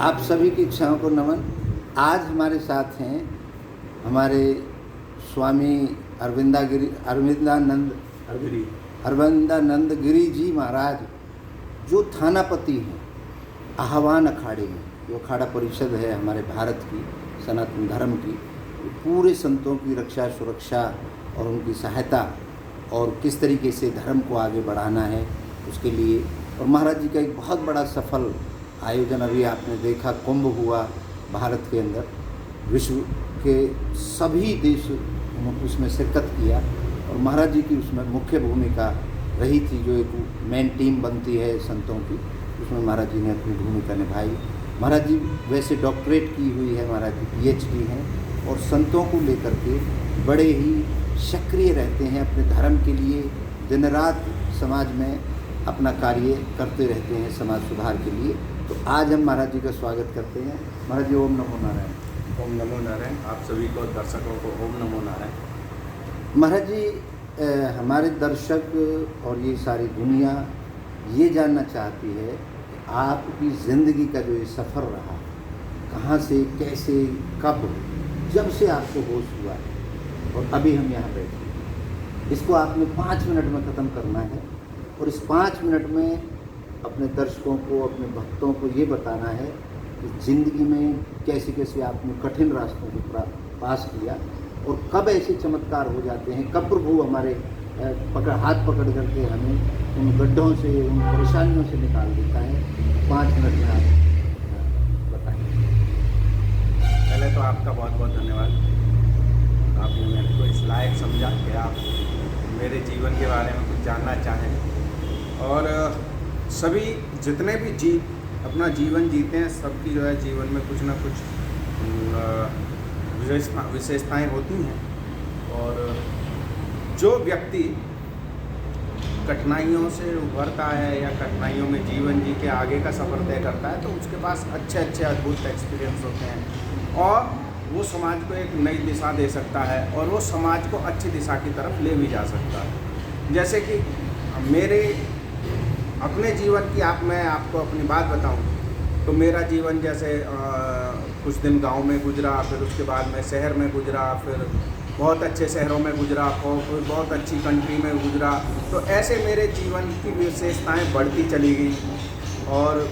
आप सभी की इच्छाओं को नमन। आज हमारे साथ हैं हमारे स्वामी अरविंदानंद गिरी जी महाराज, जो थानापति हैं आह्वान अखाड़े में। जो अखाड़ा परिषद है हमारे भारत की, सनातन धर्म की, पूरे संतों की रक्षा सुरक्षा और उनकी सहायता और किस तरीके से धर्म को आगे बढ़ाना है उसके लिए। और महाराज जी का एक बहुत बड़ा सफल आयोजन अभी आपने देखा, कुंभ हुआ भारत के अंदर, विश्व के सभी देश उसमें शिरकत किया और महाराज जी की उसमें मुख्य भूमिका रही थी। जो एक मेन टीम बनती है संतों की, उसमें महाराज जी ने अपनी भूमिका निभाई। महाराज जी वैसे डॉक्टरेट की हुई है, महाराज जी PhD हैं और संतों को लेकर के बड़े ही सक्रिय रहते हैं अपने धर्म के लिए। दिन रात समाज में अपना कार्य करते रहते हैं समाज सुधार के लिए। तो आज हम महाराज जी का स्वागत करते हैं। महाराज जी ओम नमो नारायण। ओम नमो नारायण। आप सभी को दर्शकों को ओम नमो नारायण। महाराज जी, हमारे दर्शक और ये सारी दुनिया ये जानना चाहती है कि आपकी ज़िंदगी का जो ये सफ़र रहा, कहाँ से कैसे कब, जब से आपको होश हुआ है और अभी हम यहाँ बैठे हैं, इसको आपने 5 मिनट में ख़त्म करना है। और इस 5 मिनट में अपने दर्शकों को, अपने भक्तों को ये बताना है कि ज़िंदगी में कैसे कैसे आपने कठिन रास्तों को पास किया और कब ऐसे चमत्कार हो जाते हैं, कब प्रभु हमारे हाथ पकड़ करके हमें उन गड्ढों से, उन परेशानियों से निकाल देता है। 5 मिनट में आप बताएं। पहले तो आपका बहुत बहुत धन्यवाद। आपने मेरे को इस लायक समझा कि आप मेरे जीवन के बारे में कुछ जानना चाहें। और सभी जितने भी अपना जीवन जीते हैं, सबकी जो है जीवन में कुछ ना कुछ विशेषताएं होती हैं। और जो व्यक्ति कठिनाइयों से उभरता है या कठिनाइयों में जीवन जी के आगे का सफ़र तय करता है, तो उसके पास अच्छे अच्छे अद्भुत एक्सपीरियंस होते हैं और वो समाज को एक नई दिशा दे सकता है और वो समाज को अच्छी दिशा की तरफ ले भी जा सकता है। जैसे कि मेरे अपने जीवन की मैं आपको अपनी बात बताऊं तो मेरा जीवन जैसे कुछ दिन गांव में गुजरा, फिर उसके बाद मैं शहर में गुजरा, फिर बहुत अच्छे शहरों में गुजरा और फिर बहुत अच्छी कंट्री में गुजरा। तो ऐसे मेरे जीवन की विशेषताएं बढ़ती चली गई और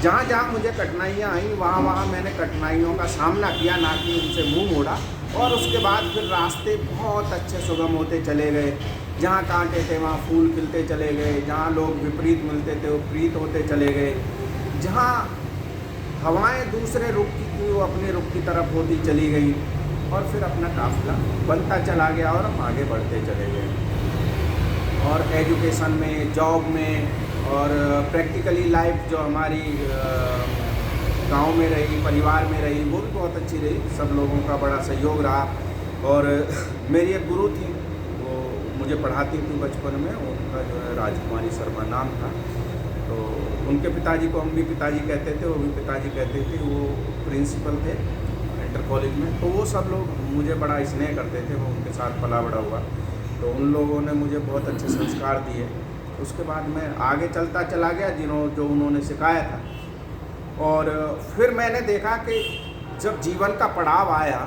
जहाँ जहाँ मुझे कठिनाइयाँ आई वहाँ मैंने कठिनाइयों का सामना किया, ना कि उनसे मुँह मोड़ा। और उसके बाद फिर रास्ते बहुत अच्छे सुगम होते चले गए। जहाँ कांटे थे वहाँ फूल खिलते चले गए, जहाँ लोग विपरीत मिलते थे वो प्रीत होते चले गए, जहाँ हवाएं दूसरे रुख की थी वो अपने रुख की तरफ होती चली गई और फिर अपना काफिला बनता चला गया और हम आगे बढ़ते चले गए। और एजुकेशन में, जॉब में और प्रैक्टिकली लाइफ जो हमारी गांव में रही, परिवार में रही, वो भी बहुत अच्छी रही। सब लोगों का बड़ा सहयोग रहा। और मेरी एक गुरु थी, वो मुझे पढ़ाती थी बचपन में, उनका जो है राजकुमारी शर्मा नाम था। तो उनके पिताजी को हम भी पिताजी कहते थे, वो भी पिताजी कहते थे। वो प्रिंसिपल थे इंटर कॉलेज में। तो वो सब लोग मुझे बड़ा स्नेह करते थे, वो उनके साथ पला बड़ा हुआ। तो उन लोगों ने मुझे बहुत अच्छे संस्कार दिए। उसके बाद मैं आगे चलता चला गया जो उन्होंने सिखाया था। और फिर मैंने देखा कि जब जीवन का पड़ाव आया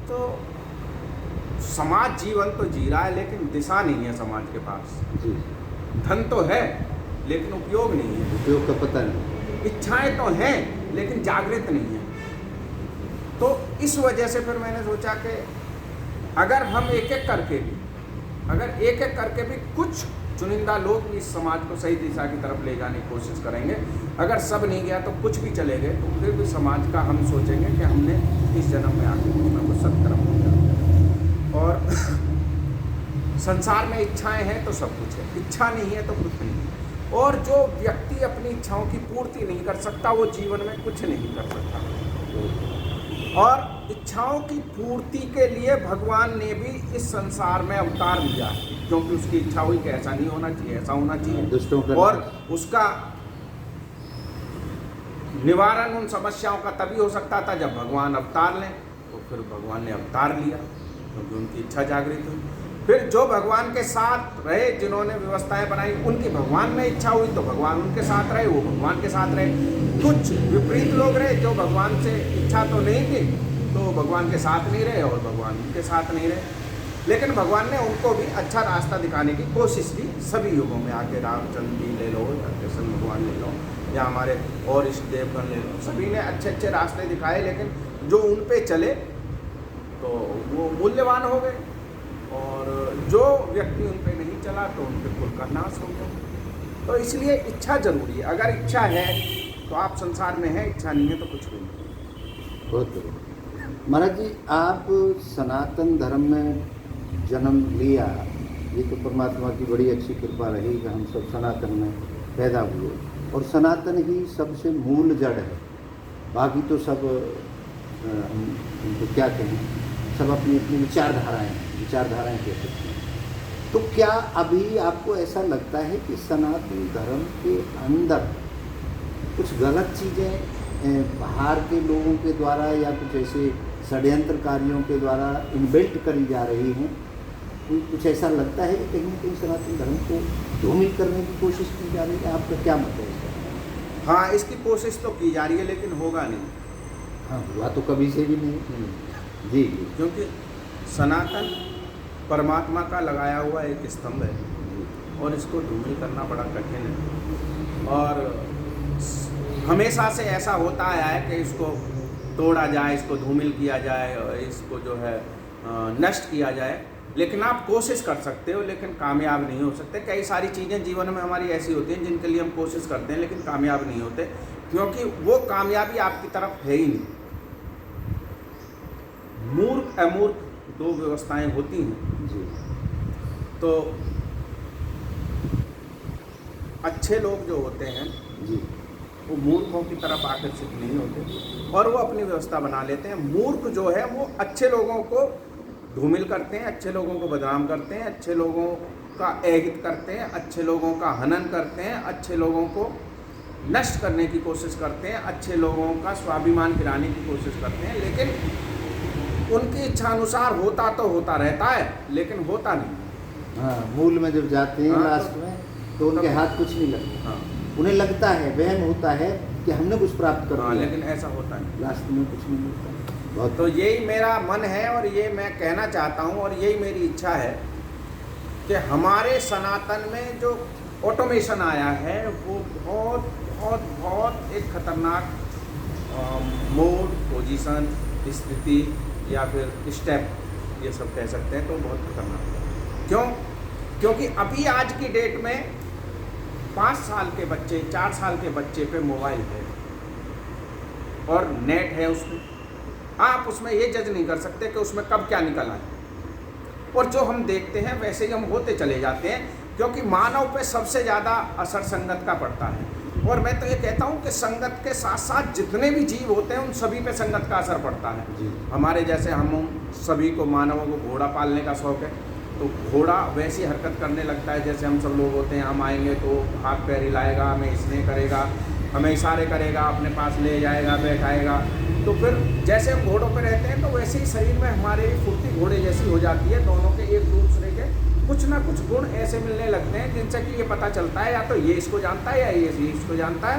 तो समाज जीवन तो जी रहा है लेकिन दिशा नहीं है समाज के पास। धन तो है लेकिन उपयोग नहीं है, उपयोग का पता नहीं। इच्छाएं तो हैं लेकिन जागृत नहीं है। तो इस वजह से फिर मैंने सोचा कि अगर हम एक एक करके भी कुछ चुनिंदा लोग भी इस समाज को सही दिशा की तरफ ले जाने की कोशिश करेंगे, अगर सब नहीं गया तो कुछ भी चले गए, तो फिर भी समाज का हम सोचेंगे कि हमने इस जन्म में आके कुछ ना कुछ सत्कर्म किया। और संसार में इच्छाएं हैं तो सब कुछ है, इच्छा नहीं है तो कुछ नहीं है। और जो व्यक्ति अपनी इच्छाओं की पूर्ति नहीं कर सकता वो जीवन में कुछ नहीं कर सकता। और इच्छाओं की पूर्ति के लिए भगवान ने भी इस संसार में अवतार लिया, क्योंकि उसकी इच्छा हुई कि ऐसा नहीं होना चाहिए, ऐसा होना चाहिए। और उसका निवारण उन समस्याओं का तभी हो सकता था जब भगवान अवतार लें। तो फिर भगवान ने अवतार लिया क्योंकि उनकी इच्छा जागृत हुई। फिर जो भगवान के साथ रहे, जिन्होंने व्यवस्थाएं बनाई, उनकी भगवान में इच्छा हुई तो भगवान उनके साथ रहे, वो भगवान के साथ रहे। कुछ विपरीत लोग रहे जो भगवान से इच्छा तो नहीं थी तो भगवान के साथ नहीं रहे और भगवान उनके साथ नहीं रहे। लेकिन भगवान ने उनको भी अच्छा रास्ता दिखाने की कोशिश की सभी युगों में। आके रामचंद्र जी ले लो या कृष्ण भगवान ले लो या हमारे और इष्ट देवगण ले लो, सभी ने अच्छे अच्छे रास्ते दिखाए, लेकिन जो उन पे चले तो वो मूल्यवान हो गए और जो व्यक्ति उन पे नहीं चला तो उनके कुल का नाश हो गया। तो इसलिए इच्छा जरूरी है। अगर इच्छा है तो आप संसार में हैं, इच्छा नहीं है तो कुछ भी नहीं। बहुत बढ़िया। महाराज जी, आप सनातन धर्म में जन्म लिया, ये तो परमात्मा की बड़ी अच्छी कृपा रही कि हम सब सनातन में पैदा हुए और सनातन ही सबसे मूल जड़ है। बाकी तो सब हम उनको क्या कहें, सब अपनी अपनी विचारधाराएं कह सकते हैं। तो क्या अभी आपको ऐसा लगता है कि सनातन धर्म के अंदर कुछ गलत चीज़ें बाहर के लोगों के द्वारा या कुछ ऐसे षड्यंत्रकारियों के द्वारा इनबिल्ट करी जा रही हैं? कुछ ऐसा लगता है कि कहीं ना कहीं सनातन धर्म को धूमिल करने की कोशिश की जा रही है? आपका क्या मत है इसका? हाँ, इसकी कोशिश तो की जा रही है लेकिन होगा नहीं। हाँ, हुआ तो कभी से भी नहीं। जी जी। क्योंकि सनातन परमात्मा का लगाया हुआ एक स्तंभ है और इसको धूमिल करना बड़ा कठिन है। और हमेशा से ऐसा होता आया है कि इसको तोड़ा जाए, इसको धूमिल किया जाए और इसको जो है नष्ट किया जाए। लेकिन आप कोशिश कर सकते हो लेकिन कामयाब नहीं हो सकते। कई सारी चीज़ें जीवन में हमारी ऐसी होती हैं जिनके लिए हम कोशिश करते हैं लेकिन कामयाब नहीं होते, क्योंकि वो कामयाबी आपकी तरफ है ही नहीं। मूर्ख अमूर्ख दो व्यवस्थाएं होती हैं जी। तो अच्छे लोग जो होते हैं जी। वो मूर्खों की तरफ आकर्षित नहीं होते और वो अपनी व्यवस्था बना लेते हैं। मूर्ख जो है वो अच्छे लोगों को धूमिल करते हैं, अच्छे लोगों को बदनाम करते हैं, अच्छे लोगों का अहित करते हैं, अच्छे लोगों का हनन करते हैं, अच्छे लोगों को नष्ट करने की कोशिश करते हैं, अच्छे लोगों का स्वाभिमान गिराने की कोशिश करते हैं। लेकिन उनकी इच्छा अनुसार होता तो होता रहता है लेकिन होता नहीं। हाँ, मूल में जब जाते हैं लास्ट में तो उनके हाथ कुछ नहीं लगता। हाँ, उन्हें लगता है, वहम होता है कि हमने कुछ प्राप्त कर हाँ, लिया, लेकिन ऐसा होता नहीं। लास्ट में कुछ नहीं मिलता। बहुत तो यही मेरा मन है और ये मैं कहना चाहता हूँ और यही मेरी इच्छा है कि हमारे सनातन में जो ऑटोमेशन आया है वो बहुत बहुत बहुत एक खतरनाक मोड, पोजीशन, स्थिति या फिर स्टेप ये सब कह सकते हैं। तो बहुत खतरनाक है। क्यों? क्योंकि अभी आज की डेट में 5 साल के बच्चे, 4 साल के बच्चे पे मोबाइल है और नेट है उसमें। आप उसमें ये जज नहीं कर सकते कि उसमें कब क्या निकल आए। और जो हम देखते हैं वैसे ही हम होते चले जाते हैं, क्योंकि मानव पे सबसे ज़्यादा असर संगत का पड़ता है। और मैं तो ये कहता हूँ कि संगत के साथ साथ जितने भी जीव होते हैं उन सभी पे संगत का असर पड़ता है। हमारे जैसे हम सभी को, मानवों को घोड़ा पालने का शौक़ है, तो घोड़ा वैसी हरकत करने लगता है जैसे हम सब लोग होते हैं। हम आएंगे तो हाथ पैर हिलाएगा, हमें स्नेह करेगा, हमें इशारे करेगा, अपने पास ले जाएगा, बैठाएगा। तो फिर जैसे हम घोड़ों पे रहते हैं तो वैसे ही शरीर में हमारे फुर्ती घोड़े जैसी हो जाती है। दोनों के एक दूसरे के कुछ ना कुछ गुण ऐसे मिलने लगते हैं जिनसे कि ये पता चलता है या तो ये इसको जानता है या ये इसको जानता है,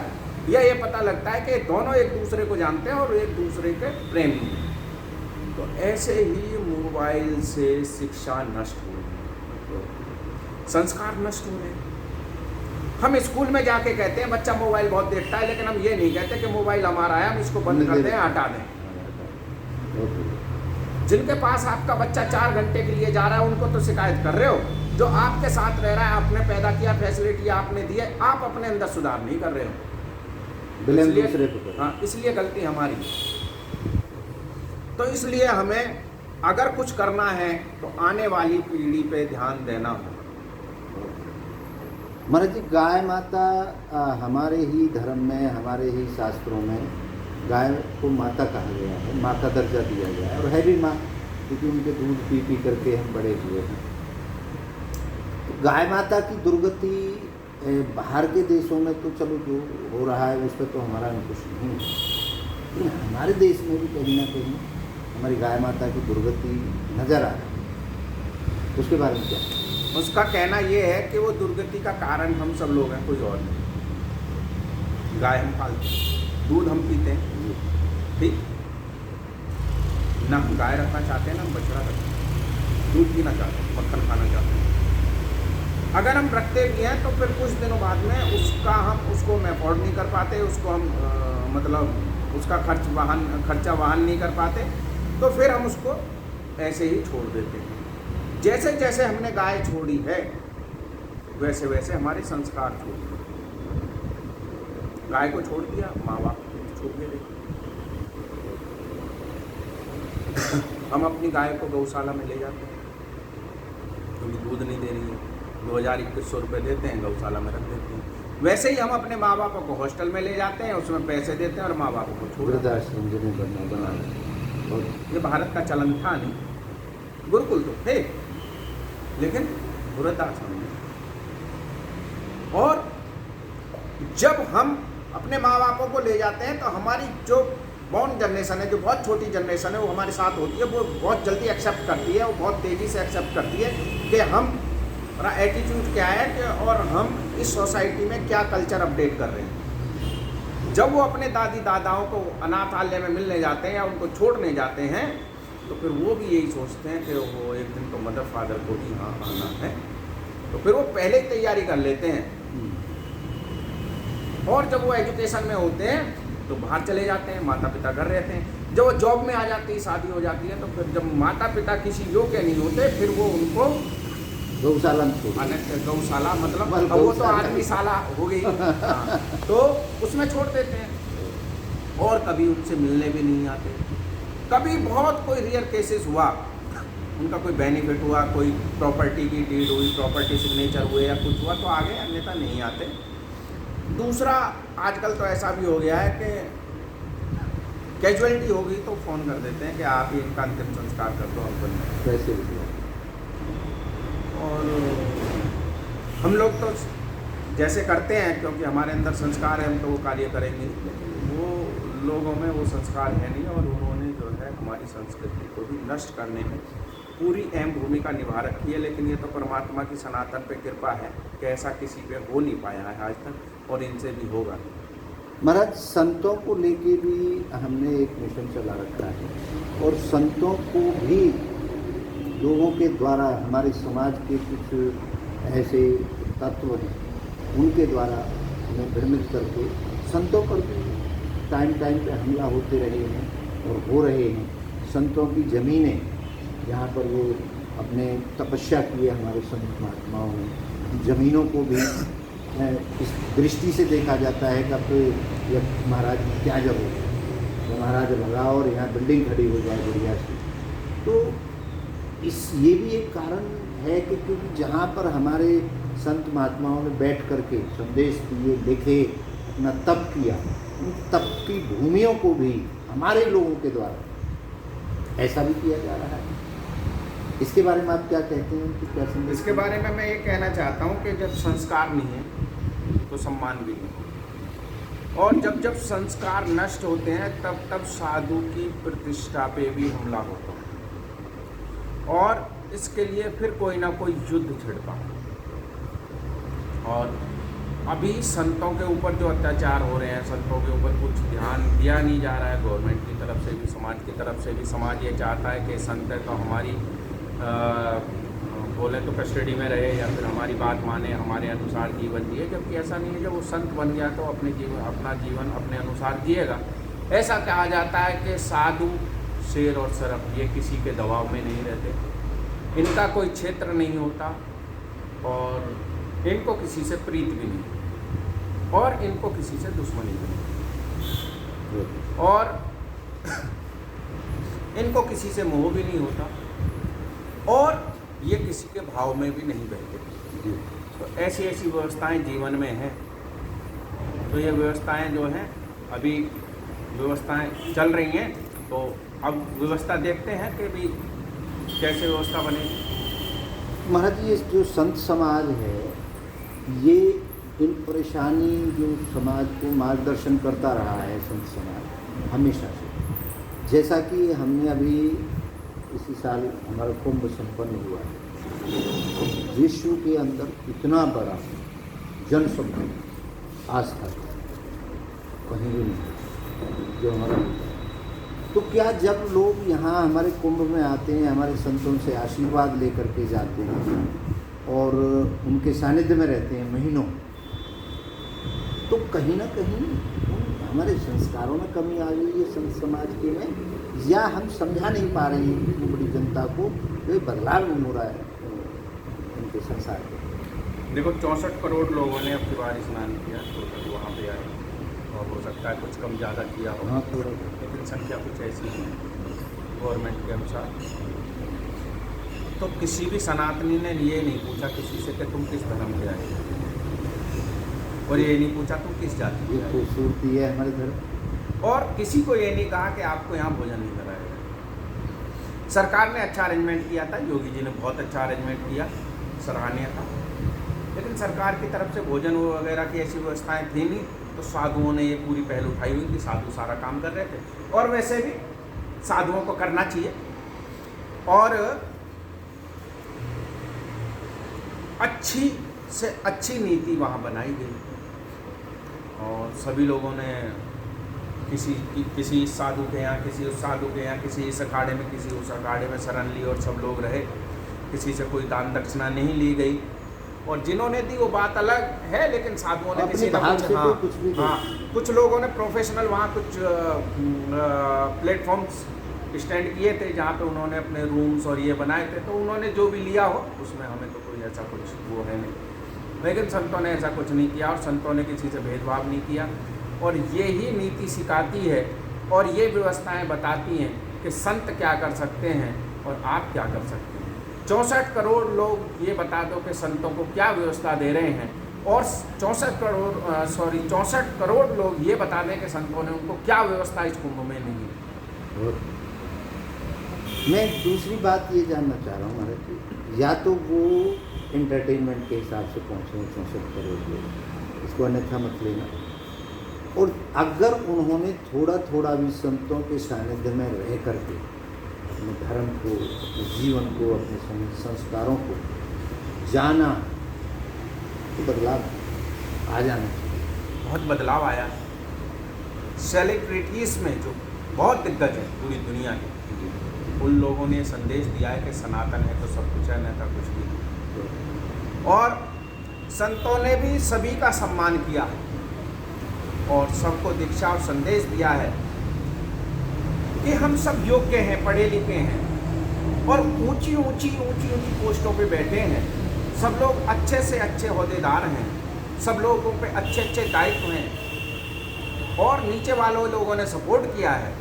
या ये पता लगता है कि दोनों एक दूसरे को जानते हैं और एक दूसरे के प्रेमी हैं। तो ऐसे ही मोबाइल से शिक्षा नष्ट हो रही है, संस्कार नष्ट हो रहे हैं। हम स्कूल में जाके कहते हैं बच्चा मोबाइल बहुत देखता है, लेकिन हम ये नहीं कहते कि मोबाइल हमारा है, हम इसको बंद कर दें, हटा दें। जिनके पास आपका बच्चा 4 घंटे के लिए जा रहा है उनको तो शिकायत कर रहे हो। जो आपके साथ रह रहा है, आपने पैदा किया, फैसिलिटी आपने दी है, आप अपने अंदर सुधार नहीं कर रहे हो। हाँ, इसलिए गलती हमारी है। तो इसलिए हमें अगर कुछ करना है तो आने वाली पीढ़ी पे ध्यान देना होगा। महाराज जी, गाय माता हमारे ही धर्म में, हमारे ही शास्त्रों में गाय को माता कहा गया है, माँ का दर्जा दिया गया है और है भी माँ, क्योंकि उनके दूध पी पी करके हम बड़े हुए हैं। तो गाय माता की दुर्गति बाहर के देशों में तो चलो जो हो रहा है उस पर तो हमारा अंकुश नहीं है, लेकिन हमारे देश में भी कहीं ना कहीं हमारी गाय माता की दुर्गति नज़र आ रही है। उसके बारे में क्या? उसका कहना ये है कि वो दुर्गति का कारण हम सब लोग हैं, कोई और नहीं। गाय हम पालते हैं, दूध हम पीते हैं, ठीक ना, हम गाय रखना चाहते हैं ना हम बछड़ा रखते हैं, दूध पीना चाहते हैं, मक्खन खाना चाहते हैं। अगर हम रखते भी हैं तो फिर कुछ दिनों बाद में उसको हम अफोर्ड नहीं कर पाते, उसको हम मतलब उसका खर्चा वहन नहीं कर पाते, तो फिर हम उसको ऐसे ही छोड़ देते हैं। जैसे जैसे हमने गाय छोड़ी है वैसे वैसे हमारे संस्कार छोड़ दिए। गाय को छोड़ दिया, माँ बाप को छोड़ दिया। हम अपनी गाय को गौशाला में ले जाते हैं क्योंकि दूध नहीं दे रही है, 2000-2100 रुपये देते हैं, गौशाला में रख देते हैं। वैसे ही हम अपने माँ बापों को हॉस्टल में ले जाते हैं, उसमें पैसे देते हैं और माँ बापों को छोड़ देते हैं। और ये भारत का चलन था नहीं, गुरुकुल तो थे लेकिन वृद्धाश्रम नहीं। और जब हम अपने माँ बापों को ले जाते हैं तो हमारी जो बॉर्न जनरेशन है, जो बहुत छोटी जनरेशन है, वो हमारे साथ होती है, वो बहुत जल्दी एक्सेप्ट करती है, वो बहुत तेज़ी से एक्सेप्ट करती है कि हमारा एटीट्यूड क्या है कि और हम इस सोसाइटी में क्या कल्चर अपडेट कर रहे हैं। जब वो अपने दादी दादाओं को अनाथालय में मिलने जाते हैं या उनको छोड़ने जाते हैं तो फिर वो भी यही सोचते हैं कि वो एक दिन तो मदर फादर को भी यहाँ आना है, तो फिर वो पहले ही तैयारी कर लेते हैं। और जब वो एजुकेशन में होते हैं तो बाहर चले जाते हैं, माता पिता घर रहते हैं। जब वो जॉब में आ जाती है, शादी हो जाती है, तो फिर जब माता पिता किसी योग्य नहीं होते फिर वो उनको गौशाला में गौशाला मतलब वो तो आदमी शाला हो गई हाँ, तो उसमें छोड़ देते हैं और कभी उनसे मिलने भी नहीं आते। कभी बहुत कोई रेयर केसेस हुआ, उनका कोई बेनिफिट हुआ, कोई प्रॉपर्टी की डीड हुई, प्रॉपर्टी सिग्नेचर हुए या कुछ हुआ तो आ गए, अन्यथा नहीं आते। दूसरा, आजकल तो ऐसा भी हो गया है कि कैजुअलिटी हो गई तो फ़ोन कर देते हैं कि आप ही इनका अंतिम संस्कार कर दो, हम कैसे। और हम लोग तो जैसे करते हैं क्योंकि हमारे अंदर संस्कार है, हम तो वो कार्य करेंगे, लेकिन वो लोगों में वो संस्कार है नहीं और उन्होंने जो है हमारी संस्कृति को भी नष्ट करने में पूरी अहम भूमिका निभा रखी है। लेकिन ये तो परमात्मा की सनातन पे कृपा है कि ऐसा किसी पे हो नहीं पाया है आज तक और इनसे भी होगा। महाराज, संतों को लेके भी हमने एक मिशन चला रखा है और संतों को भी लोगों के द्वारा, हमारे समाज के कुछ ऐसे तत्व हैं उनके द्वारा हमें भ्रमित करके संतों पर भी टाइम पे हमला होते रहे हैं और हो रहे हैं। संतों की ज़मीनें जहाँ पर वो अपने तपस्या किए हमारे संत महात्माओं ने, ज़मीनों को भी इस दृष्टि से देखा जाता है कि अब तो ये महाराज क्या जब हो, महाराज लगाओ और यहाँ बिल्डिंग खड़ी हो जाए बढ़िया से। तो ये भी एक कारण है कि क्योंकि जहाँ पर हमारे संत महात्माओं ने बैठ करके संदेश दिए, लिखे, अपना तप किया, उन तप की भूमियों को भी हमारे लोगों के द्वारा ऐसा भी किया जा रहा है। इसके बारे में आप क्या कहते हैं कि क्या संदेश? इसके बारे में मैं ये कहना चाहता हूँ कि जब संस्कार नहीं है तो सम्मान भी नहीं, और जब जब संस्कार नष्ट होते हैं तब तब साधु की प्रतिष्ठा पे भी हमला होता है और इसके लिए फिर कोई ना कोई युद्ध छिड़ता है। और अभी संतों के ऊपर जो अत्याचार हो रहे हैं, संतों के ऊपर कुछ ध्यान दिया नहीं जा रहा है गवर्नमेंट की तरफ से भी, समाज की तरफ से भी। समाज ये चाहता है कि संत है तो हमारी बोले तो कस्टडी में रहे या फिर हमारी बात माने, हमारे अनुसार जीवन जिए, जबकि ऐसा नहीं है। जब वो संत बन गया तो अपना जीवन अपने अनुसार जिएगा। ऐसा कहा जाता है कि साधु शेर और सरफ ये किसी के दबाव में नहीं रहते, इनका कोई क्षेत्र नहीं होता और इनको किसी से प्रीत भी नहीं और इनको किसी से दुश्मनी भी नहीं और इनको किसी से मोह भी नहीं होता और ये किसी के भाव में भी नहीं बहते। तो ऐसी ऐसी व्यवस्थाएं जीवन में हैं। तो ये व्यवस्थाएं जो हैं अभी व्यवस्थाएं चल रही हैं, तो अब व्यवस्था देखते हैं कि भी कैसे व्यवस्था बनेगी। महाराज, ये जो संत समाज है ये इन परेशानी जो समाज को मार्गदर्शन करता रहा है संत समाज हमेशा से। जैसा कि हमने अभी इसी साल हमारा कुंभ संपन्न हुआ है विश्व के अंदर इतना बड़ा जनसमूह आज तक कहीं भी नहीं जो हमारा होता है। तो क्या जब लोग यहाँ हमारे कुंभ में आते हैं, हमारे संतों से आशीर्वाद लेकर के जाते हैं और उनके सानिध्य में रहते हैं महीनों, तो कहीं ना कहीं हमारे संस्कारों में कमी आ गई है संत समाज के में, या हम समझा नहीं पा रहे हैं इतनी बड़ी जनता को ये बदलाव नहीं हो रहा है उनके संसार के। देखो 64 करोड़ लोगों ने अब बार स्नान किया तो वहाँ पे आए, और हो सकता है कुछ कम ज़्यादा किया हो, हाँ थोड़ा, लेकिन संख्या कुछ ऐसी है गवर्नमेंट के अनुसार। तो किसी भी सनातनी ने ये नहीं पूछा किसी से कि तुम किस धर्म के आए, और ये नहीं पूछा तुम किस जाति के ये आए, खूबसूरती है हमारे धर्म। और किसी को ये नहीं कहा कि आपको यहाँ भोजन नहीं कराया जाए। सरकार ने अच्छा अरेंजमेंट किया था, योगी जी ने बहुत अच्छा अरेंजमेंट किया, सराहनीय था, लेकिन सरकार की तरफ से भोजन वगैरह की ऐसी व्यवस्थाएं थी नहीं, तो साधुओं ने ये पूरी पहल उठाई हुई थी, साधु सारा काम कर रहे थे, और वैसे भी साधुओं को करना चाहिए। और अच्छी से अच्छी नीति वहाँ बनाई गई, और सभी लोगों ने किसी साधु के यहाँ, किसी उस साधु के यहाँ, किसी इस अखाड़े में, किसी उस अखाड़े में शरण ली और सब लोग रहे, किसी से कोई दान दक्षिणा नहीं ली गई। और जिन्होंने दी वो बात अलग है, लेकिन साधुओं ने किसी ना कुछ, हाँ कुछ लोगों ने प्रोफेशनल वहाँ कुछ प्लेटफॉर्म्स स्टैंड किए थे जहाँ पे उन्होंने अपने रूम्स और ये बनाए थे, तो उन्होंने जो भी लिया हो उसमें हमें तो कोई ऐसा कुछ वो है नहीं, लेकिन संतों ने ऐसा कुछ नहीं किया, और संतों ने किसी से भेदभाव नहीं किया। और ये ही नीति सिखाती है और ये व्यवस्थाएं बताती हैं कि संत क्या कर सकते हैं और आप क्या कर सकते हैं। 64 करोड़ लोग ये बता दो कि संतों को क्या व्यवस्था दे रहे हैं, और 64 करोड़ लोग ये बता दें कि संतों ने उनको क्या व्यवस्था इस कुंभ में नहीं दी। मैं दूसरी बात ये जानना चाह रहा हूँ महाराज जी, या तो वो एंटरटेनमेंट के हिसाब से पहुँचे 64 करोड़ लोग, इसको अन्यथा मत लेना, और अगर उन्होंने थोड़ा थोड़ा भी संतों के सानिध्य में रह करके अपने धर्म को, अपने जीवन को, अपने संस्कारों को जाना, तो बदलाव आ जाना चाहिए। बहुत बदलाव आया। सेलिब्रिटीज़ में जो बहुत दिग्गज है पूरी दुनिया के, उन लोगों ने संदेश दिया है कि सनातन है तो सब कुछ है, नहीं तो कुछ नहीं। और संतों ने भी सभी का सम्मान किया है और सबको दीक्षा और संदेश दिया है कि हम सब योग्य हैं, पढ़े लिखे हैं और ऊंची ऊंची पोस्टों पे बैठे हैं, सब लोग अच्छे से अच्छे ओहदेदार हैं, सब लोगों पे अच्छे अच्छे दायित्व हैं, और नीचे वालों लोगों ने सपोर्ट किया है,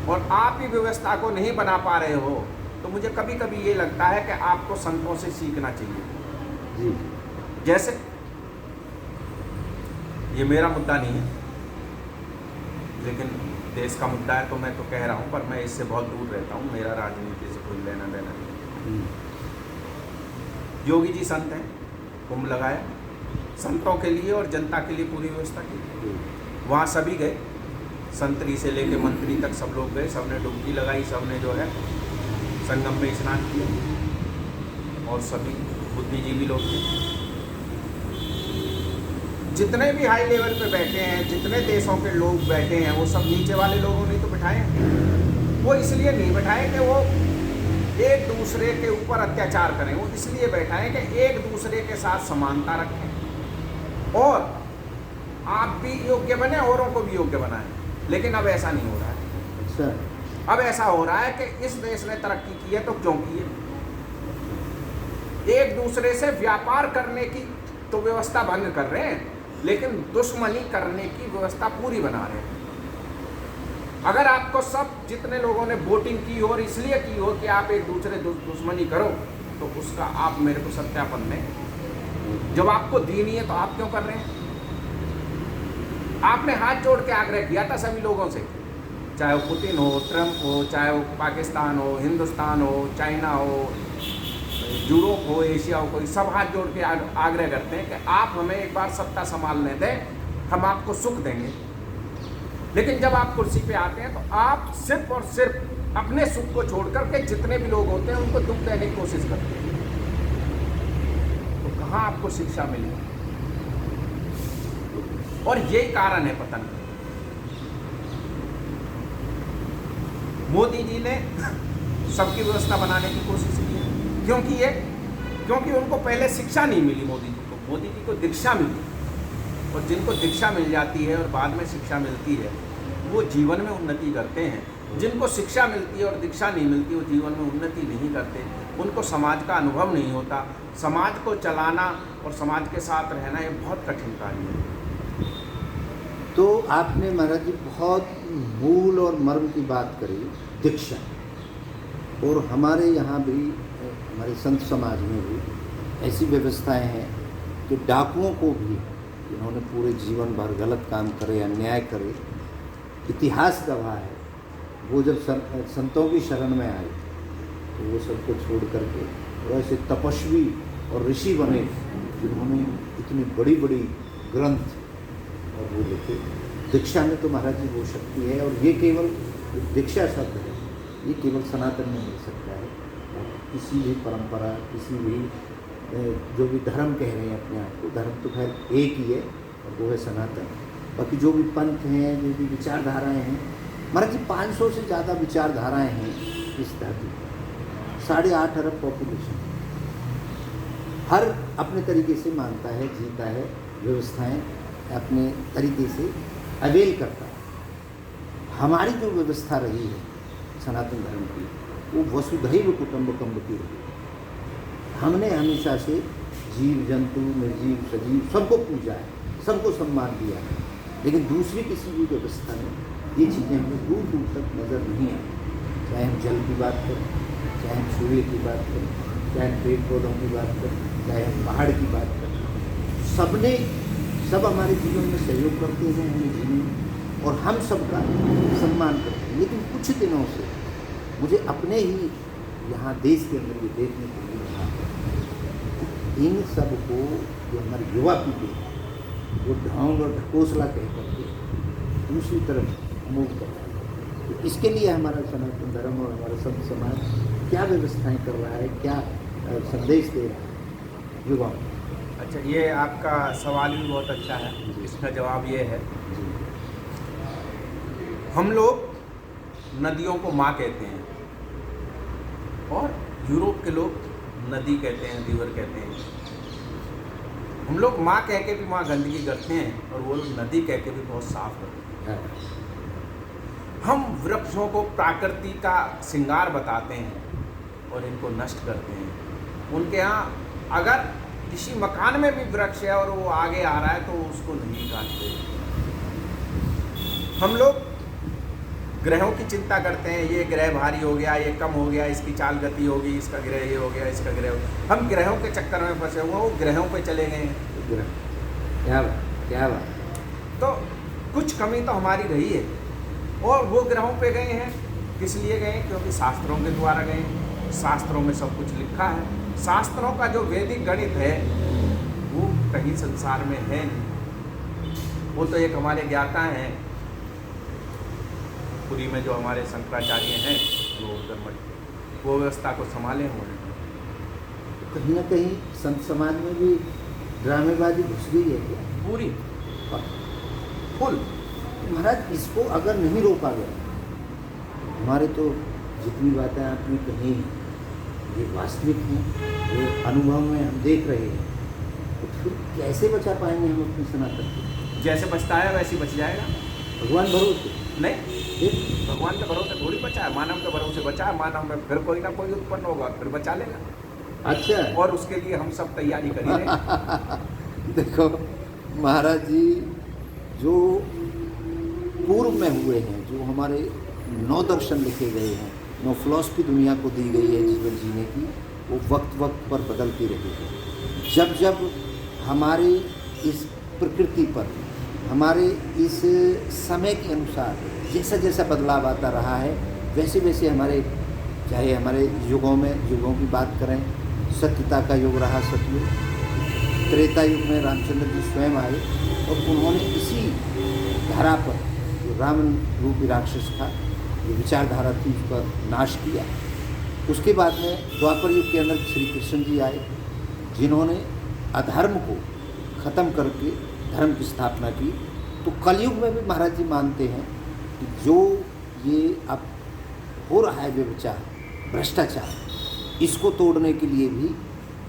और आप ही व्यवस्था को नहीं बना पा रहे हो, तो मुझे कभी कभी ये लगता है कि आपको संतों से सीखना चाहिए जी। जैसे ये मेरा मुद्दा नहीं है, लेकिन देश का मुद्दा है, तो मैं तो कह रहा हूँ, पर मैं इससे बहुत दूर रहता हूँ, मेरा राजनीति से कोई लेना देना नहीं। योगी जी संत हैं, कुंभ लगाया संतों के लिए और जनता के लिए पूरी व्यवस्था की, वहाँ सभी गए, संतरी से लेके मंत्री तक सब लोग गए, सबने डुबकी लगाई, सबने जो है संगम में स्नान किया, और सभी बुद्धिजीवी लोग थे, जितने भी हाई लेवल पे बैठे हैं, जितने देशों के लोग बैठे हैं, वो सब नीचे वाले लोगों ने तो बिठाए हैं। वो इसलिए नहीं बिठाए कि वो एक दूसरे के ऊपर अत्याचार करें, वो इसलिए बैठाए कि एक दूसरे के साथ समानता रखें और आप भी योग्य बने, औरों को भी योग्य बनाएं। लेकिन अब ऐसा नहीं हो रहा है। अच्छा, अब ऐसा हो रहा है कि इस देश ने तरक्की की है तो क्यों की है? एक दूसरे से व्यापार करने की तो व्यवस्था भंग कर रहे हैं, लेकिन दुश्मनी करने की व्यवस्था पूरी बना रहे हैं। अगर आपको सब जितने लोगों ने वोटिंग की हो और इसलिए की हो कि आप एक दूसरे दुश्मनी करो, तो उसका आप मेरे को सत्यापन दें। जब आपको दी नहीं है तो आप क्यों कर रहे हैं? आपने हाथ जोड़ के आग्रह किया था सभी लोगों से, चाहे वो पुतिन हो, ट्रंप हो, चाहे वो पाकिस्तान हो, हिंदुस्तान हो, चाइना हो, यूरोप हो, एशिया हो, कोई सब हाथ जोड़ के आग्रह करते हैं कि आप हमें एक बार सत्ता संभालने दें, हम आपको सुख देंगे। लेकिन जब आप कुर्सी पे आते हैं तो आप सिर्फ और सिर्फ अपने सुख को छोड़ करके जितने भी लोग होते हैं उनको दुख देने की कोशिश करते हैं। तो कहाँ आपको शिक्षा मिली? और यही कारण है पतन का। मोदी जी ने सबकी व्यवस्था बनाने की कोशिश की है, क्योंकि उनको पहले शिक्षा नहीं मिली। मोदी जी को दीक्षा मिली, और जिनको दीक्षा मिल जाती है और बाद में शिक्षा मिलती है वो जीवन में उन्नति करते हैं। जिनको शिक्षा मिलती है और दीक्षा नहीं मिलती वो जीवन में उन्नति नहीं करते, उनको समाज का अनुभव नहीं होता। समाज को चलाना और समाज के साथ रहना ये बहुत कठिन कार्य है। तो आपने महाराज जी बहुत मूल और मर्म की बात करी, दीक्षा। और हमारे यहाँ भी, हमारे संत समाज में भी ऐसी व्यवस्थाएं हैं कि डाकुओं को भी, जिन्होंने पूरे जीवन भर गलत काम करे, अन्याय करे, इतिहास गवाह है, वो जब संतों की शरण में आए तो वो सबको छोड़ करके और ऐसे तपस्वी और ऋषि बने जिन्होंने इतनी बड़ी बड़ी ग्रंथ और वो लिखे। दीक्षा में तो महाराज जी वो शक्ति है, और ये केवल दीक्षा शब्द है, ये केवल सनातन में मिल सकता है। किसी भी परंपरा, किसी भी जो भी धर्म कह रहे हैं अपने आप को, धर्म तो खैर एक ही है और वो है सनातन। बाकी जो भी पंथ हैं, जो भी विचारधाराएं हैं, महाराज जी 500 से ज़्यादा विचारधाराएं हैं इस धरती पर। 8.5 अरब पॉपुलेशन, हर अपने तरीके से मानता है, जीता है, व्यवस्थाएं अपने तरीके से अवेल करता है। हमारी जो व्यवस्था रही है सनातन धर्म की, वो वसुधैव कुटुंबकम की रही। हमने हमेशा से जीव जंतु, निर्जीव, सजीव सबको पूजा है, सबको सम्मान दिया है, लेकिन दूसरी किसी भी व्यवस्था में ये चीज़ें हमें दूर दूर तक नज़र नहीं आती। चाहे हम जल की बात करें, चाहे हम सूर्य की बात करें, चाहे हम पेड़ पौधों की बात करें, चाहे हम पहाड़ की बात करें, सब हमारे जीवन में सहयोग करते हैं, हमें जीवन, और हम सबका सम्मान करते हैं। लेकिन कुछ दिनों से मुझे अपने ही यहाँ देश के अंदर ये देखने को मिल रहा है, इन सब को जो हमारी युवा पीढ़ी है वो ढोंग और ढकोसला कह करके दूसरी तरफ मूव कर रहा है। तो इसके लिए हमारा सनातन धर्म और हमारा संत समाज क्या व्यवस्थाएं कर रहा है, क्या संदेश दे रहा है युवाओं को? अच्छा, ये आपका सवाल भी बहुत अच्छा है। इसका जवाब ये है, हम लोग नदियों को माँ कहते हैं और यूरोप के लोग नदी कहते हैं, रिवर कहते हैं। हम लोग माँ कह के भी वहाँ गंदगी करते हैं और वो लोग नदी कह के भी बहुत साफ करते हैं। हम वृक्षों को प्रकृति का श्रृंगार बताते हैं और इनको नष्ट करते हैं। उनके यहाँ अगर किसी मकान में भी वृक्ष है और वो आगे आ रहा है तो उसको नहीं काटते। हम लोग ग्रहों की चिंता करते हैं, ये ग्रह भारी हो गया, ये कम हो गया, इसकी चाल गति होगी, इसका ग्रह ये हो गया, इसका ग्रह हो गया। हम ग्रहों के चक्कर में फंसे हुए, वो ग्रहों पे चले गए हैं। क्या बात। तो कुछ कमी तो हमारी रही है, और वो ग्रहों पे गए हैं किस लिए गए? क्योंकि शास्त्रों के द्वारा गए। शास्त्रों में सब कुछ लिखा है। शास्त्रों का जो वैदिक गणित है वो कहीं संसार में है नहीं। वो तो एक हमारे ज्ञाता हैं पुरी में, जो हमारे शंकराचार्य हैं, जो उधर वो व्यवस्था को संभाले हुए हैं। कहीं ना कहीं संत समाज में भी ड्रामेबाजी घुस गई है क्या? पूरी फुल। महाराज, इसको अगर नहीं रोका गया, हमारे तो जितनी बातें आपने कही ये वास्तविक हैं, ये अनुभव में हम देख रहे हैं, तो फिर कैसे बचा पाएंगे हम अपने सनातन को? जैसे बचता है वैसे बच जाएगा। भगवान भरोसे नहीं, भगवान के भरोसे थोड़ी बचा है, मानव के भरोसे बचा है। मानव में फिर कोई ना कोई उत्पन्न होगा, फिर बचा लेगा। अच्छा, और उसके लिए हम सब तैयारी करेंगे। देखो महाराज जी, जो पूर्व में हुए हैं, जो हमारे 9 दर्शन लिखे गए हैं, 9 फिलॉसफी दुनिया को दी गई है जीवन जीने की, वो वक्त वक्त पर बदलती रही है। जब जब हमारे इस प्रकृति पर, हमारे इस समय के अनुसार जैसा जैसा बदलाव आता रहा है, वैसे वैसे हमारे, चाहे हमारे युगों की बात करें, सत्यता का युग रहा सतयुग, त्रेता युग में रामचंद्र जी स्वयं आए और उन्होंने इसी धारा पर, जो रावण रूपी राक्षस था, जो विचारधारा थी उसका नाश किया। उसके बाद में द्वापर युग के अंदर श्री कृष्ण जी आए, जिन्होंने अधर्म को ख़त्म करके धर्म की स्थापना की। तो कलयुग में भी महाराज जी मानते हैं कि जो ये अब हो रहा है व्यभिचार, भ्रष्टाचार, इसको तोड़ने के लिए भी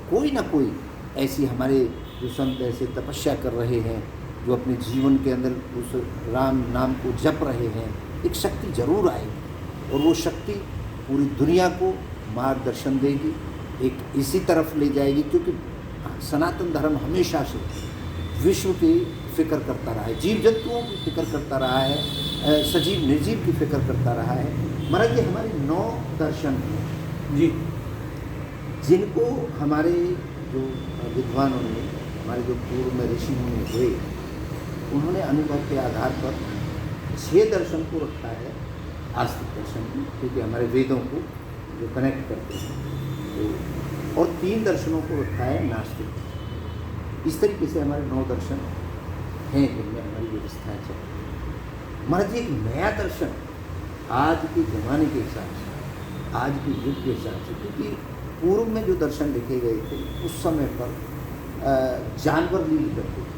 कोई ना कोई ऐसी हमारे जो संत ऐसे तपस्या कर रहे हैं, जो अपने जीवन के अंदर उस राम नाम को जप रहे हैं, एक शक्ति जरूर आएगी और वो शक्ति पूरी दुनिया को मार्गदर्शन देगी, एक इसी तरफ ले जाएगी। क्योंकि सनातन धर्म हमेशा से विश्व की फिक्र करता रहा है, जीव जंतुओं की फिक्र करता रहा है, सजीव निर्जीव की फिक्र करता रहा है। महाराज ये हमारे 9 दर्शन हैं जी, जिनको हमारे जो विद्वानों ने, हमारे जो पूर्व में ऋषि मुनि हुए, उन्होंने अनुभव के आधार पर 6 दर्शन को रखा है आस्तिक दर्शन की, क्योंकि हमारे वेदों को जो कनेक्ट करते हैं तो, और 3 दर्शनों को रखा है नास्तिक। इस तरीके से हमारे 9 दर्शन हैं जिनमें हमारी व्यवस्थाएँ चल रही है। महाराज जी एक नया दर्शन आज के ज़माने के हिसाब से, आज के युग के हिसाब से, क्योंकि पूर्व में जो दर्शन लिखे गए थे उस समय पर जानवर लील करते थे।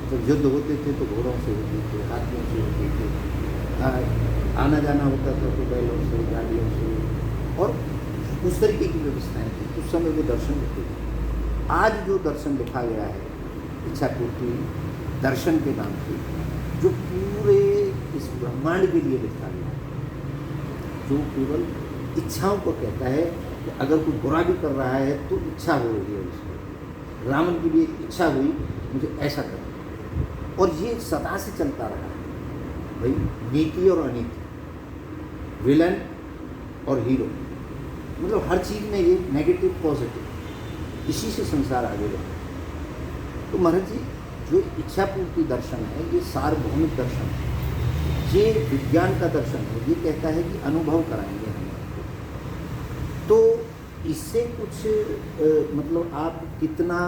जब युद्ध होते थे तो घोड़ों से होते थे, हाथियों से होते थे, आना जाना होता था तो बैलों से, गाड़ियों से, और उस तरीके की व्यवस्थाएँ थी। उस समय वो दर्शन लिखे थे। आज जो दर्शन लिखा गया है इच्छा पूर्ति दर्शन के नाम से, जो पूरे इस ब्रह्मांड के लिए लिखा गया है, जो केवल इच्छाओं को कहता है कि अगर कोई बुरा भी कर रहा है तो इच्छा हो रही है उसको। रावण की भी एक इच्छा हुई, मुझे ऐसा करना, और ये सदा से चलता रहा है भाई, नीति और अनीति, विलन और हीरो, मतलब हर चीज़ में ये नेगेटिव पॉजिटिव, इसी से संसार आगे बढ़ा। तो महाराज जी जो इच्छा पूर्ति दर्शन है ये सार्वभौमिक दर्शन है, ये विज्ञान का दर्शन है। ये कहता है कि अनुभव कराएंगे हम आपको। तो इससे कुछ मतलब आप कितना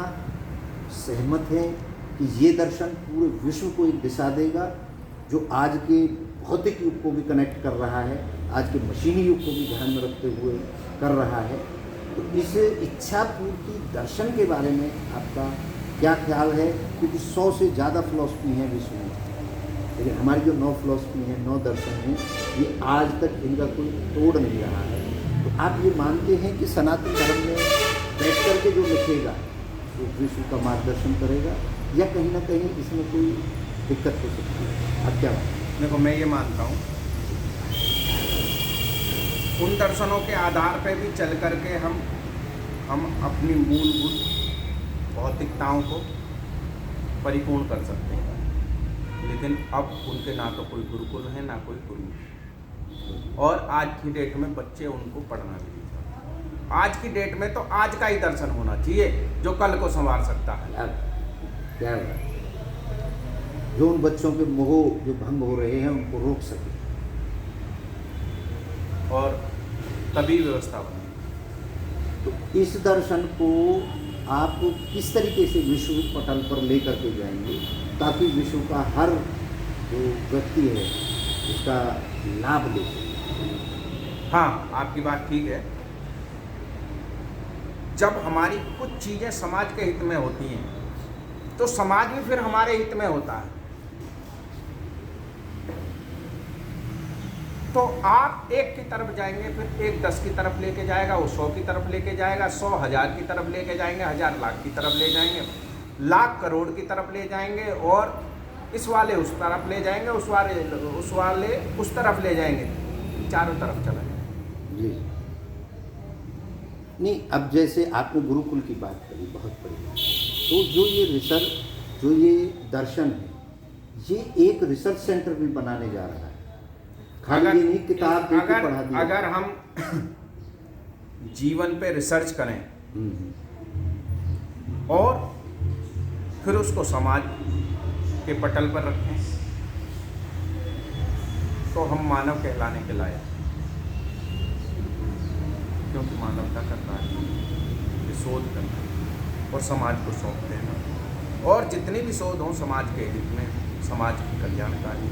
सहमत हैं कि ये दर्शन पूरे विश्व को एक दिशा देगा, जो आज के भौतिक युग को भी कनेक्ट कर रहा है, आज के मशीनी युग को भी ध्यान में रखते हुए कर रहा है। तो इस इच्छा पूर्ति दर्शन के बारे में आपका क्या ख्याल है? क्योंकि 100 से ज़्यादा फिलॉसफी हैं विश्व में, लेकिन हमारी जो 9 फिलॉसफी हैं, 9 दर्शन हैं, ये आज तक इनका कोई तोड़ नहीं रहा है। तो आप ये मानते हैं कि सनातन धर्म में बैठ कर के जो लिखेगा वो विश्व का मार्गदर्शन करेगा, या कहीं ना कहीं इसमें कोई दिक्कत हो सकती है? आप क्या मानते हैं? देखो मैं ये मानता हूँ उन दर्शनों के आधार पर भी चल करके हम अपनी मूलभूत भौतिकताओं को परिपूर्ण कर सकते हैं। लेकिन अब उनके ना तो कोई गुरुकुल है ना कोई गुरु है, और आज की डेट में बच्चे उनको पढ़ना भी नहीं चाहते। आज की डेट में तो आज का ही दर्शन होना चाहिए जो कल को संवार सकता है। क्या जो उन बच्चों के मोह जो भंग हो रहे हैं उनको रोक सके, और तभी व्यवस्था बने। तो इस दर्शन को आप किस तरीके से विश्व पटल पर लेकर के जाएंगे ताकि विश्व का हर जो व्यक्ति है उसका लाभ ले सके? हाँ, आपकी बात ठीक है। जब हमारी कुछ चीज़ें समाज के हित में होती हैं तो समाज भी फिर हमारे हित में होता है। तो आप 1 की तरफ जाएंगे, फिर 1 10 की तरफ लेके जाएगा, वो 100 की तरफ लेके जाएगा, 100 1000 की तरफ लेके जाएंगे, 1000 लाख की तरफ ले जाएंगे, लाख करोड़ की तरफ ले जाएंगे, और इस वाले उस तरफ ले जाएंगे, उस वाले उस तरफ ले जाएंगे, चारों तरफ चला जाएगा। जी नहीं, अब जैसे आपने गुरुकुल की बात करी, बहुत बढ़िया। तो जो ये रिसर्च, जो ये दर्शन है, ये एक रिसर्च सेंटर भी बनाने जा रहा है। खाली ये नहीं किताब दे के पढ़ा दिया। अगर हम जीवन पे रिसर्च करें और फिर उसको समाज के पटल पर रखें तो हम मानव कहलाने के लायक, क्योंकि मानवता का कार्य ये शोध करना और समाज को सौंप देना, और जितनी भी शोध हों समाज के हित में, समाज की कल्याणकारी।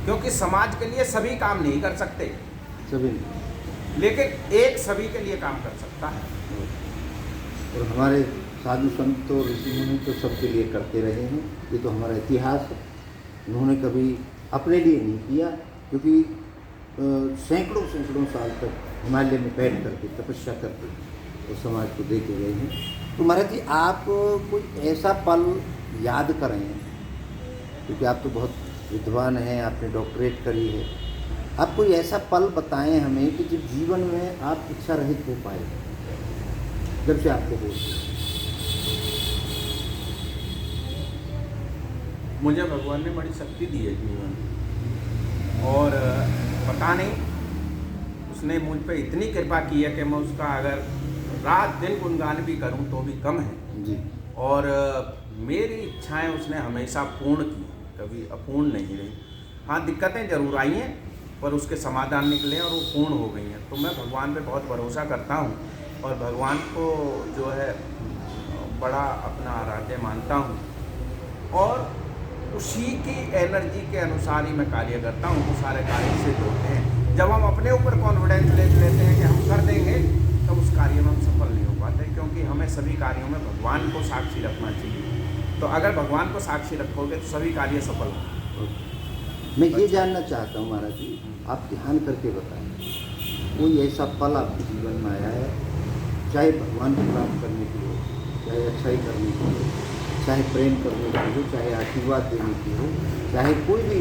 क्योंकि समाज के लिए सभी काम नहीं कर सकते, सभी लेकिन एक सभी के लिए काम कर सकता है। और हमारे साधु संत और ऋषि मुनि तो सबके लिए करते रहे हैं। ये तो हमारा इतिहास है। उन्होंने कभी अपने लिए नहीं किया, क्योंकि सैकड़ों सैकड़ों साल तक हिमालय में बैठ करके तपस्या करके वो समाज को दे के गए हैं। तो महाराज जी, आप कोई ऐसा पल याद करें, क्योंकि आप तो बहुत विद्वान हैं, आपने डॉक्टरेट करी है, आप कोई ऐसा पल बताएं हमें कि जब जीवन में आप इच्छा रहित हो पाए, जब से आपको हो। मुझे भगवान ने बड़ी शक्ति दी है जीवन, और पता नहीं उसने मुझ पे इतनी कृपा की है कि मैं उसका अगर रात दिन गुणगान भी करूं तो भी कम है जी। और मेरी इच्छाएं उसने हमेशा पूर्ण की, कभी अपूर्ण नहीं रही। हाँ, दिक्कतें जरूर आई हैं, पर उसके समाधान निकले और वो पूर्ण हो गई हैं। तो मैं भगवान पे बहुत भरोसा करता हूँ और भगवान को जो है बड़ा अपना आराध्य मानता हूँ, और उसी की एनर्जी के अनुसार ही मैं कार्य करता हूँ। वो सारे कार्य सिद्ध होते हैं। जब हम अपने ऊपर कॉन्फिडेंस लेते हैं कि हम कर देंगे, तो उस कार्य में हम सफल नहीं हो पाते, क्योंकि हमें सभी कार्यों में भगवान को साक्षी रखना चाहिए। तो अगर भगवान को साक्षी रखोगे तो सभी कार्य सफल होंगे। मैं ये जानना चाहता हूँ महाराज जी, आप ध्यान करके बताएं, कोई ऐसा पल आपके जीवन में आया है, चाहे भगवान को प्राप्त करने के लिए, चाहे अच्छाई करने के लिए, चाहे प्रेम करने की हो, चाहे आशीर्वाद देने की हो, चाहे कोई भी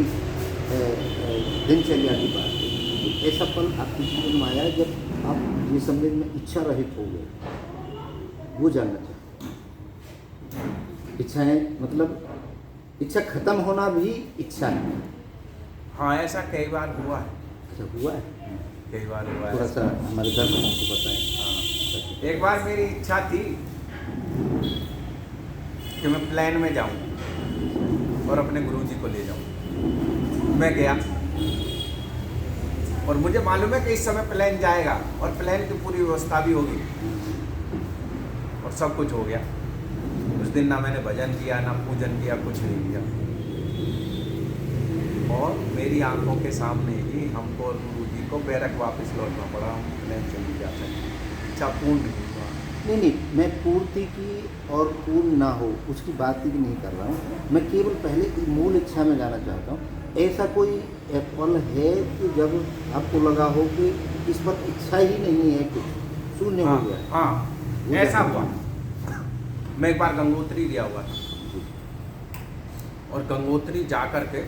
दिनचर्या की बात हो, तो ऐसा पल आपके जीवन में आया है जब आप ये समझ में इच्छा रहित हो गए, वो जानना चाहते हैं। इच्छाएं मतलब इच्छा खत्म होना भी इच्छा है। हाँ, ऐसा कई बार हुआ है। ऐसा हुआ है? कई बार हुआ थोड़ा है। सा हमारे दर्शकों को बताएं। हाँ, एक बार मेरी इच्छा थी कि मैं प्लेन में जाऊं और अपने गुरुजी को ले जाऊं। मैं गया और मुझे मालूम है कि इस समय प्लेन जाएगा और प्लेन की पूरी व्यवस्था भी होगी और सब कुछ हो गया। उस दिन ना मैंने भजन किया, ना पूजन किया, कुछ नहीं किया, और मेरी आंखों के सामने ही हमको और गुरुजी को बैरक वापस लौटना पड़ा। हम प्लेन चली जाते हैं। इच्छा पूर्ण नहीं हुआ। नहीं, मैं पूर्ति की और पूर्ण ना हो उसकी बात ही नहीं कर रहा हूँ। मैं केवल पहले मूल इच्छा में जाना चाहता हूँ। ऐसा कोई पल है कि जब आपको लगा हो कि इस पर इच्छा ही नहीं है, कुछ शून्य हो गया? हाँ, ऐसा हुआ। मैं एक बार गंगोत्री गया हुआ था और गंगोत्री जा कर के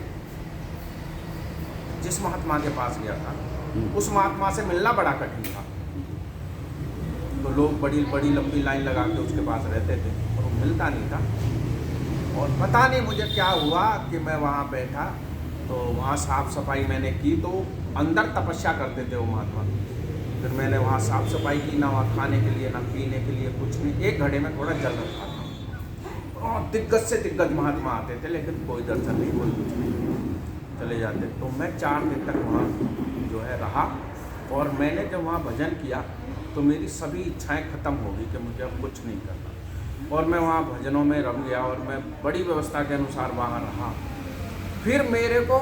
जिस महात्मा के पास गया था, उस महात्मा से मिलना बड़ा कठिन था। तो लोग बड़ी बड़ी लंबी लाइन लगा के उसके पास रहते थे और वो मिलता नहीं था। और पता नहीं मुझे क्या हुआ कि मैं वहाँ बैठा, तो वहाँ साफ़ सफाई मैंने की, तो अंदर तपस्या करते थे वो महात्मा। फिर मैंने वहाँ साफ़ सफाई की, ना वहाँ खाने के लिए ना पीने के लिए कुछ नहीं। एक घड़े में थोड़ा जल रखा था और दिग्गज से दिग्गज महात्मा आते थे, लेकिन कोई दर्शन नहीं, कोई कुछ नहीं, चले जाते। तो मैं 4 दिन तक वहाँ जो है रहा, और मैंने जब वहाँ भजन किया तो मेरी सभी इच्छाएं खत्म हो गई कि मुझे अब कुछ नहीं करना, और मैं वहाँ भजनों में रम गया और मैं बड़ी व्यवस्था के अनुसार वहाँ रहा। फिर मेरे को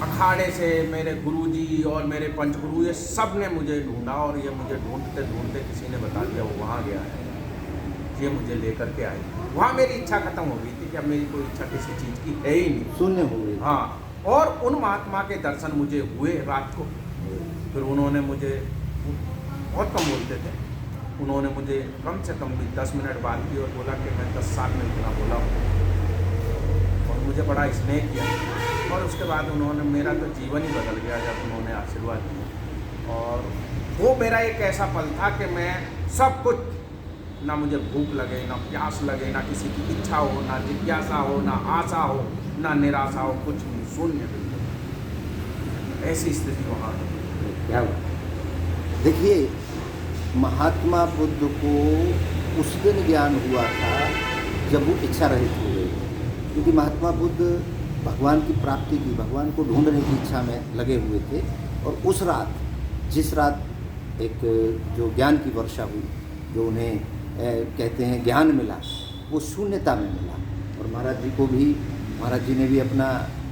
अखाड़े से मेरे गुरुजी और मेरे पंचगुरु, ये सब ने मुझे ढूंढा, और ये मुझे ढूंढते ढूंढते किसी ने बता दिया वो वहाँ गया है, ये मुझे लेकर के आए। वहाँ मेरी इच्छा खत्म हो गई थी कि अब मेरी कोई इच्छा किसी चीज़ की है ही नहीं, शून्य हो गई। हाँ, और उन महात्मा के दर्शन मुझे हुए रात को। फिर उन्होंने मुझे, बहुत कम बोलते थे, उन्होंने मुझे कम से कम भी 10 मिनट बात की और बोला कि मैं 10 साल में इतना बोला हूँ, और मुझे बड़ा स्नेह किया। और उसके बाद उन्होंने, मेरा तो जीवन ही बदल गया जब उन्होंने आशीर्वाद दिया। और वो मेरा एक ऐसा पल था कि मैं सब कुछ, ना मुझे भूख लगे, ना प्यास लगे, ना किसी की इच्छा हो, ना जिज्ञासा हो, ना आशा हो, ना निराशा हो, कुछ नहीं, शून्य बिल्कुल। ऐसी स्थिति वहाँ है। क्या बात। देखिए, महात्मा बुद्ध को उस दिन ज्ञान हुआ था जब वो इच्छा रहित हो गए, क्योंकि महात्मा बुद्ध भगवान की प्राप्ति की, भगवान को ढूंढने की इच्छा में लगे हुए थे। और उस रात, जिस रात एक जो ज्ञान की वर्षा हुई, जो उन्हें कहते हैं ज्ञान मिला, वो शून्यता में मिला। और महाराज जी को भी, महाराज जी ने भी अपना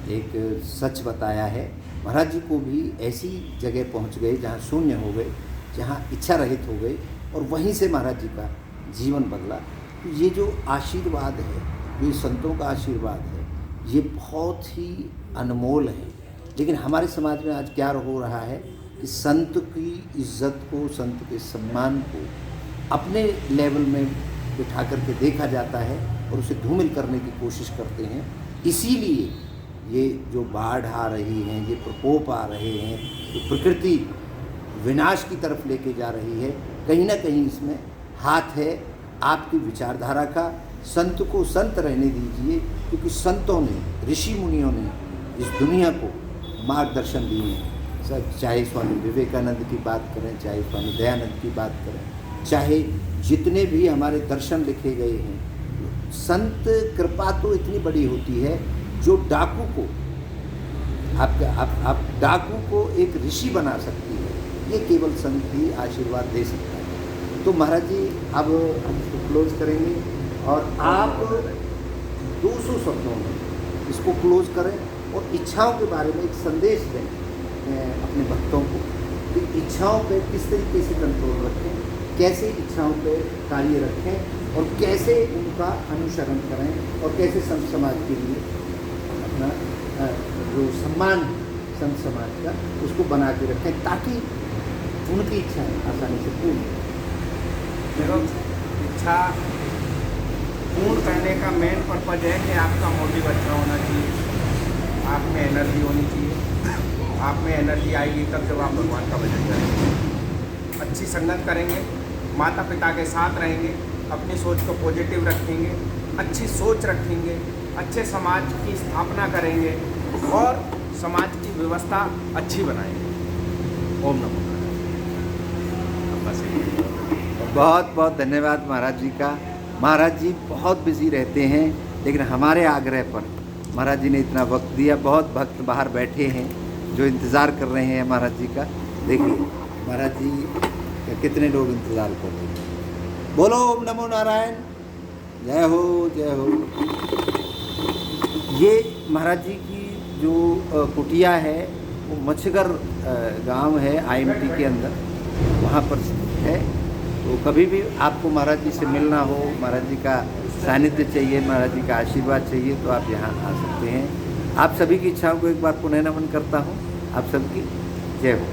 एक सच बताया है। महाराज जी को भी ऐसी जगह पहुंच गए जहां शून्य हो गए, जहां इच्छा रहित हो गए, और वहीं से महाराज जी का जीवन बदला। तो ये जो आशीर्वाद है, ये संतों का आशीर्वाद है, ये बहुत ही अनमोल है। लेकिन हमारे समाज में आज क्या हो रहा है कि संत की इज्जत को, संत के सम्मान को अपने लेवल में बिठा करके देखा जाता है और उसे धूमिल करने की कोशिश करते हैं। इसीलिए ये जो बाढ़ आ रही हैं, ये प्रकोप आ रहे हैं, जो प्रकृति विनाश की तरफ लेके जा रही है, कहीं ना कहीं इसमें हाथ है आपकी विचारधारा का। संत को संत रहने दीजिए, क्योंकि संतों ने, ऋषि मुनियों ने इस दुनिया को मार्गदर्शन दिए हैं। सब, चाहे स्वामी विवेकानंद की बात करें, चाहे स्वामी दयानंद की बात करें, चाहे जितने भी हमारे दर्शन लिखे गए हैं, संत कृपा तो इतनी बड़ी होती है जो डाकू को, आप डाकू को एक ऋषि बना सकती है। ये केवल संत ही आशीर्वाद दे सकता है। तो महाराज जी अब हम इसको क्लोज करेंगे और आप 200 शब्दों में इसको क्लोज करें और इच्छाओं के बारे में एक संदेश दें अपने भक्तों को कि इच्छाओं पे किस तरीके से कंट्रोल रखें, कैसे इच्छाओं पे कार्य रखें और कैसे उनका अनुसरण करें और कैसे संत समाज के लिए अपना जो सम्मान है संत समाज का उसको बना के रखें, ताकि उनकी इच्छाएं आसानी से पूर्ण हो। देखो, इच्छा पूर्ण करने का मेन पर्पज है कि आपका मोटिव अच्छा होना चाहिए, आप में एनर्जी होनी चाहिए। आप में एनर्जी आएगी तब जब आप भगवान का भजन करेंगे, अच्छी संगत करेंगे, माता पिता के साथ रहेंगे, अपनी सोच को पॉजिटिव रखेंगे, अच्छी सोच रखेंगे, अच्छे समाज की स्थापना करेंगे और समाज की व्यवस्था अच्छी बनाएंगे। ओम नमो नारायण। बहुत बहुत धन्यवाद महाराज जी का। महाराज जी बहुत बिजी रहते हैं, लेकिन हमारे आग्रह पर महाराज जी ने इतना वक्त दिया। बहुत भक्त बाहर बैठे हैं जो इंतज़ार कर रहे हैं महाराज जी का। देखिए महाराज जी का कितने लोग इंतज़ार कर रहे हैं। बोलो ओम नमो नारायण। जय हो जय हो। ये महाराज जी की जो कुटिया है वो मच्छगर गांव है IMT के अंदर, वहाँ पर है। तो कभी भी आपको महाराज जी से मिलना हो, महाराज जी का सानिध्य चाहिए, महाराज जी का आशीर्वाद चाहिए, तो आप यहाँ आ सकते हैं। आप सभी की इच्छाओं को एक बार पुनः नमन करता हूँ। आप सबकी जय हो।